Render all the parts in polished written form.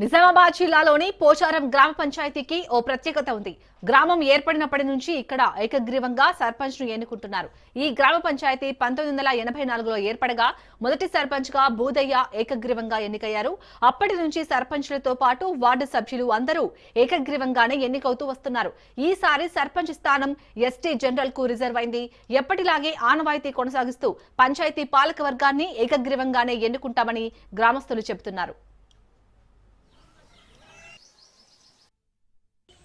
నిజామాబాద్ జిల్లాలోని పోచారం గ్రామ పంచాయతీకి ఓ ప్రత్యేకత ఉంది. గ్రామం ఏర్పడినప్పటి నుంచి ఇక్కడ ఏకగ్రీవంగా సర్పంచ్ ను ఎన్నుకుంటున్నారు. ఈ గ్రామ పంచాయతీ 1984లో ఏర్పడగా మొదటి సర్పంచ్ గా బూదయ్య ఏకగ్రీవంగా ఎన్నికయ్యారు. అప్పటి నుంచి సర్పంచ్లతో పాటు వార్డు సభ్యులు అందరూ ఏకగ్రీవంగానే ఎన్నికవుతూ వస్తున్నారు. ఈసారి సర్పంచ్ స్థానం ఎస్టీ జనరల్ కు రిజర్వ్ అయింది. ఎప్పటిలాగే ఆనవాయితీ కొనసాగిస్తూ పంచాయతీ పాలక వర్గాన్ని ఏకగ్రీవంగానే ఎన్నుకుంటామని గ్రామస్తులు చెబుతున్నారు.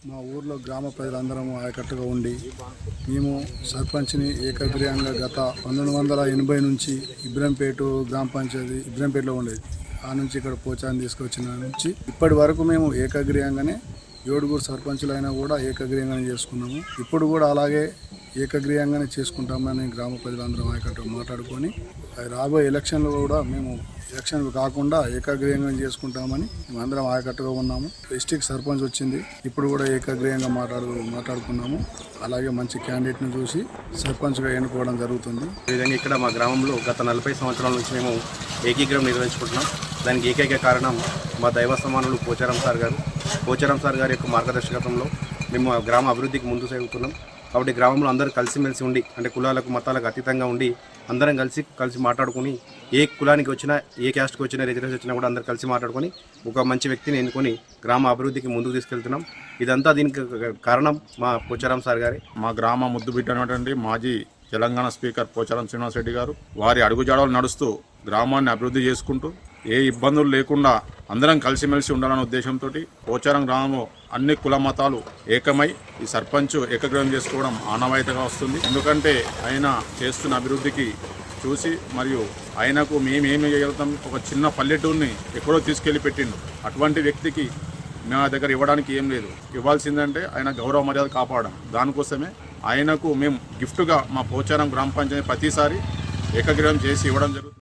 మా ఊర్లో గ్రామ ప్రజలందరము ఆయకట్టుగా ఉండి మేము సర్పంచ్ని ఏకగ్రీవంగా గత 1980 నుంచి ఇబ్రహంపేట గ్రామ పంచాయతీ ఇబ్రహంపేటలో ఉండేది. ఆ నుంచి ఇక్కడ పోచాన్ని తీసుకొచ్చిన నుంచి ఇప్పటి వరకు మేము ఏకగ్రీవంగానే 7 సర్పంచులు అయినా కూడా ఏకగ్రీవంగానే చేసుకున్నాము. ఇప్పుడు కూడా అలాగే ఏకగ్రీవంగానే చేసుకుంటామని గ్రామ ప్రజలందరం ఆయకట్టుగా మాట్లాడుకొని రాబోయే ఎలక్షన్లు కూడా మేము ఎలక్షన్లు కాకుండా ఏకగ్రీవంగా చేసుకుంటామని మేమందరం ఆయకట్టుగా ఉన్నాము. డిస్ట్రిక్ట్ సర్పంచ్ వచ్చింది, ఇప్పుడు కూడా ఏకగ్రీవంగా మాట్లాడుకున్నాము. అలాగే మంచి క్యాండిడేట్ను చూసి సర్పంచ్గా ఎన్నుకోవడం జరుగుతుంది. ఈ విధంగా ఇక్కడ మా గ్రామంలో గత 40 సంవత్సరాల నుంచి మేము ఏకీగ్రహం నిర్వహించుకుంటున్నాం. దానికి ఏకైక కారణం మా దైవ సమానులు పోచారం సార్ గారి యొక్క మార్గదర్శకత్వంలో మేము గ్రామ అభివృద్ధికి ముందు సాగుతున్నాం. కాబట్టి గ్రామంలో అందరూ కలిసిమెలిసి ఉండి, అంటే కులాలకు మతాలకు అతీతంగా ఉండి అందరం కలిసి మాట్లాడుకొని ఏ కులానికి వచ్చినా ఏ క్యాస్ట్కి వచ్చినా రిజర్వేషన్ వచ్చినా కూడా అందరు కలిసి మాట్లాడుకొని ఒక మంచి వ్యక్తిని ఎన్నుకొని గ్రామ అభివృద్ధికి ముందుకు తీసుకెళ్తున్నాం. ఇదంతా దీనికి కారణం మా పోచారం సార్ గారి. మా గ్రామ ముద్దుబిడ్డ మాజీ తెలంగాణ స్పీకర్ పోచారం శ్రీనివాస్ రెడ్డి గారు వారి అడుగుజాడలు నడుస్తూ గ్రామాన్ని అభివృద్ధి చేసుకుంటూ ఏ ఇబ్బందులు లేకుండా అందరం కలిసిమెలిసి ఉండాలనే ఉద్దేశంతో పోచారం గ్రామంలో అన్ని కుల మతాలు ఏకమై ఈ సర్పంచ్ ఏకగ్రహం చేసుకోవడం ఆనవాయితీగా వస్తుంది. ఎందుకంటే ఆయన చేస్తున్న అభివృద్ధికి చూసి మరియు ఆయనకు మేమేమి చేయగలుగుతాం, ఒక చిన్న పల్లెటూరిని ఎక్కడో తీసుకెళ్లి పెట్టిండు. అటువంటి వ్యక్తికి మా దగ్గర ఇవ్వడానికి ఏం లేదు. ఇవ్వాల్సిందంటే ఆయన గౌరవ మర్యాద కాపాడడం. దానికోసమే ఆయనకు మేము గిఫ్ట్గా మా పోచారం గ్రామ పంచాయతీ ప్రతిసారి ఏకగ్రహం చేసి ఇవ్వడం జరుగుతుంది.